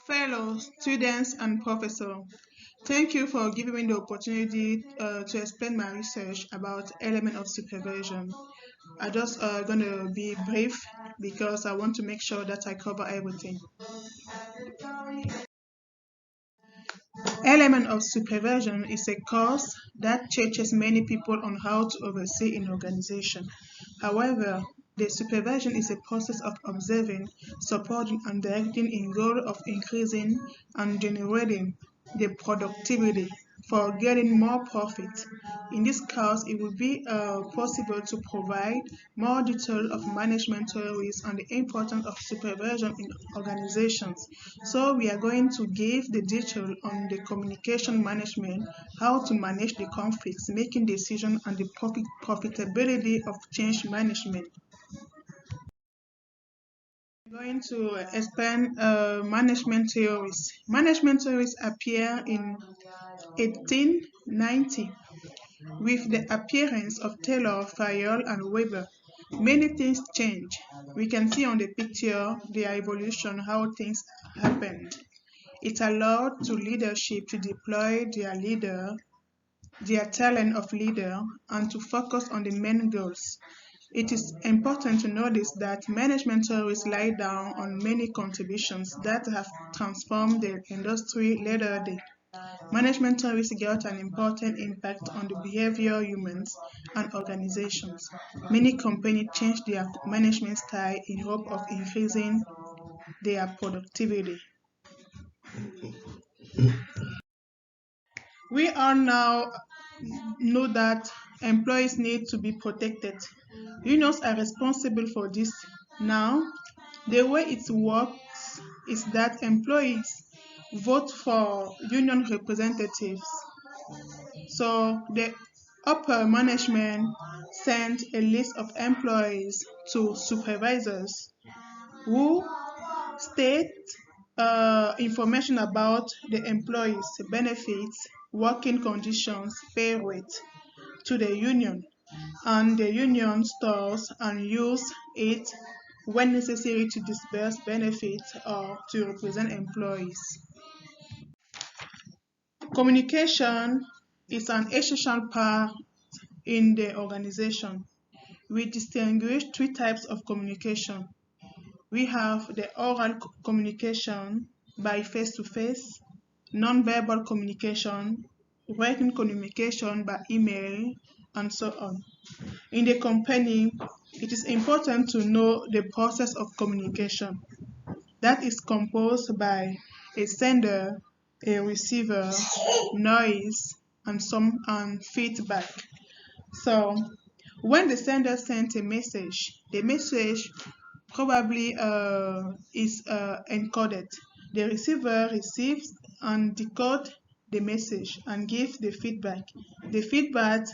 Fellow students and professors, thank you for giving me the opportunity to explain my research about element of supervision. I just going to be brief because I want to make sure that I cover everything. Element of supervision is a course that teaches many people on how to oversee an organization. However, the supervision is a process of observing, supporting, and directing in goal of increasing and generating the productivity for getting more profit. In this course, it will be possible to provide more detail of management theories and the importance of supervision in organizations. So we are going to give the detail on the communication management, how to manage the conflicts, making decisions, and the profitability of change management. I'm going to explain management theories. Management theories appear in 1890 with the appearance of Taylor, Fayol, and Weber. Many things change. We can see on the picture the evolution, how things happened. It allowed to leadership to deploy their talent of leader, and to focus on the main goals. It is important to notice that management theories lie down on many contributions that have transformed the industry later day. Management theories got an important impact on the behavior of humans and organizations. Many companies changed their management style in hope of increasing their productivity. We all now know that employees need to be protected. Unions are responsible for this. Now, the way it works is that employees vote for union representatives. So the upper management sent a list of employees to supervisors who state information about the employees' benefits, working conditions, pay rate to the union, and the union stores and use it when necessary to disburse benefits or to represent employees. Communication is an essential part in the organization. We distinguish three types of communication. We have the oral communication by face-to-face, non-verbal communication, written communication by email, and so on. In the company, it is important to know the process of communication. That is composed by a sender, a receiver, noise, and feedback. So, when the sender sends a message, the message probably is encoded. The receiver receives and decodes the message and gives the feedback. The feedback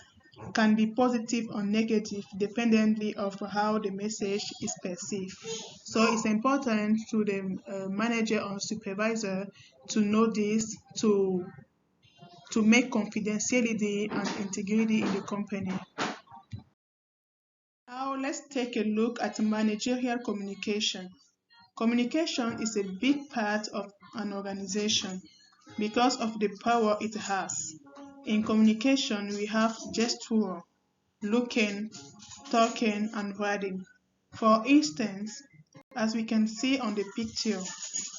can be positive or negative dependently of how the message is perceived. So it's important to the manager or supervisor to know this to make confidentiality and integrity in the company. Now let's take a look at managerial communication. Communication is a big part of an organization because of the power it has. In communication, we have gesture, looking, talking, and writing. For instance, as we can see on the picture,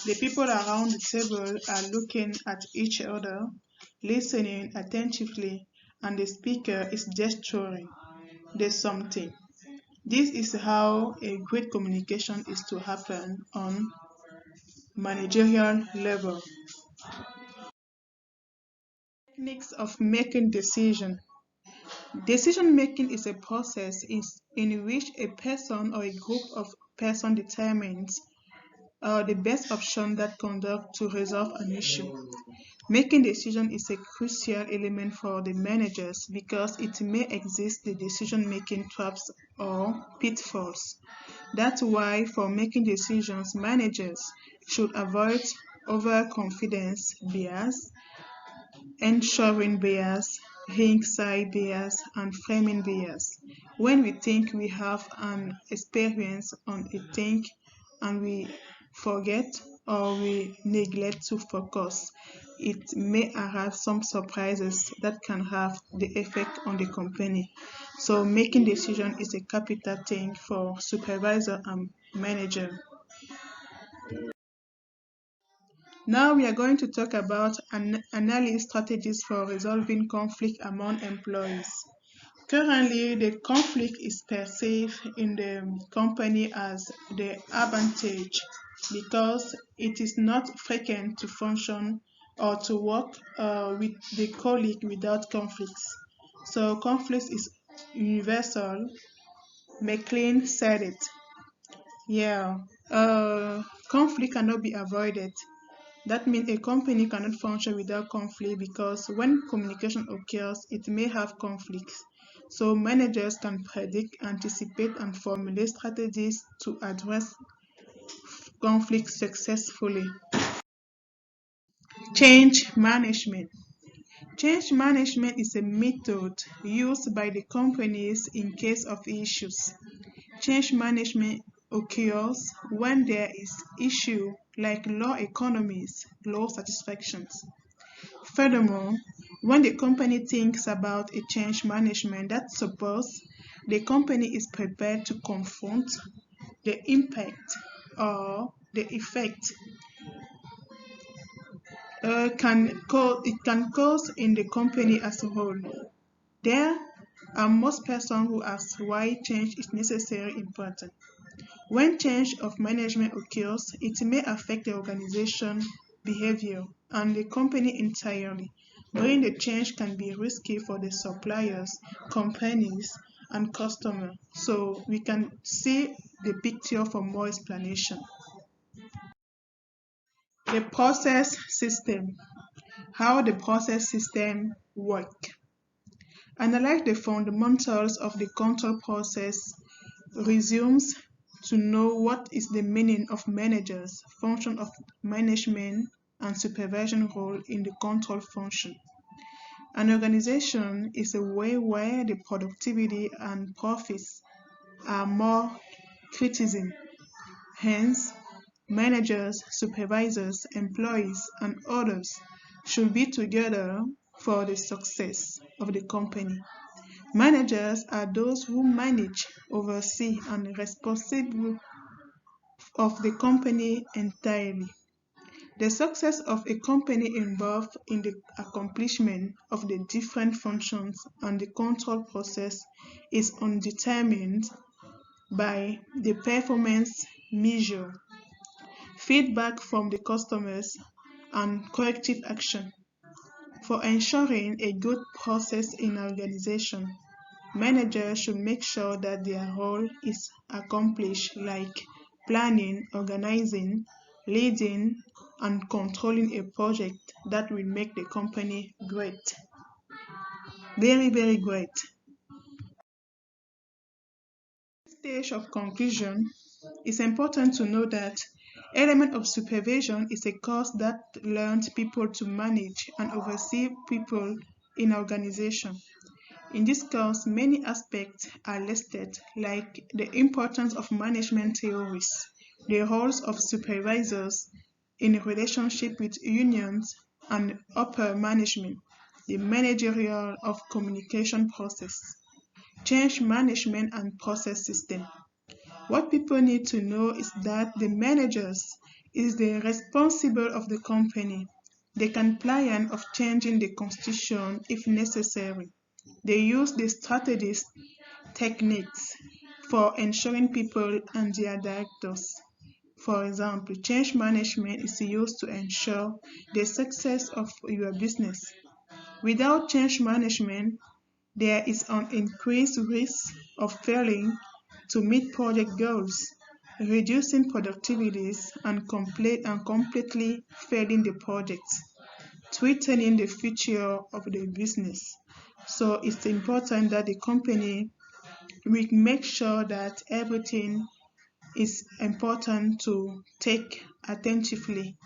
the people around the table are looking at each other, listening attentively, and the speaker is gesturing. There's something. This is how a great communication is to happen on managerial level. Techniques of making decision. Decision making is a process in which a person or a group of persons determines the best option that conduct to resolve an issue. Making decision is a crucial element for the managers because it may exist the decision-making traps or pitfalls. That's why for making decisions, managers should avoid overconfidence bias, ensuring bias, hindsight bias, and framing bias. When we think we have an experience on a thing and we forget or we neglect to focus, it may have some surprises that can have the effect on the company. So making decision is a capital thing for supervisor and manager. Now we are going to talk about analysis strategies for resolving conflict among employees. Currently, the conflict is perceived in the company as the advantage because it is not frequent to function or to work with the colleague without conflicts. So conflict is universal. McLean said it. Yeah, conflict cannot be avoided. That means a company cannot function without conflict because when communication occurs, it may have conflicts. So managers can predict, anticipate, and formulate strategies to address conflicts successfully. Change management. Change management is a method used by the companies in case of issues. Change management occurs when there is issue like low economies, low satisfactions. Furthermore, when the company thinks about a change management, that suppose the company is prepared to confront the impact or the effect it can cause in the company as a whole. There are most persons who ask why change is necessary important. When change of management occurs, it may affect the organization behavior and the company entirely. Doing the change can be risky for the suppliers, companies, and customers. So we can see the picture for more explanation. The process system. How the process system work. Analyze the fundamentals of the control process. Resumes to know what is the meaning of managers, function of management, and supervision role in the control function. An organization is a way where the productivity and profits are more criticism. Hence, managers, supervisors, employees, and others should be together for the success of the company. Managers are those who manage, oversee, and are responsible of the company entirely. The success of a company involves in the accomplishment of the different functions, and the control process is undetermined by the performance measure, feedback from the customers, and corrective action. For ensuring a good process in an organization, managers should make sure that their role is accomplished, like planning, organizing, leading, and controlling a project that will make the company great. Very, very great. Stage of conclusion, it's important to know that element of supervision is a course that learns people to manage and oversee people in an organization. In this course, many aspects are listed, like the importance of management theories, the roles of supervisors in relationship with unions and upper management, the managerial of communication process, change management and process system. What people need to know is that the managers is the responsible of the company. They can plan of changing the constitution if necessary. They use the strategies, techniques for ensuring people and their directors. For example, change management is used to ensure the success of your business. Without change management, there is an increased risk of failing to meet project goals, reducing productivities, and completely failing the project, threatening the future of the business. So it's important that the company will make sure that everything is important to take attentively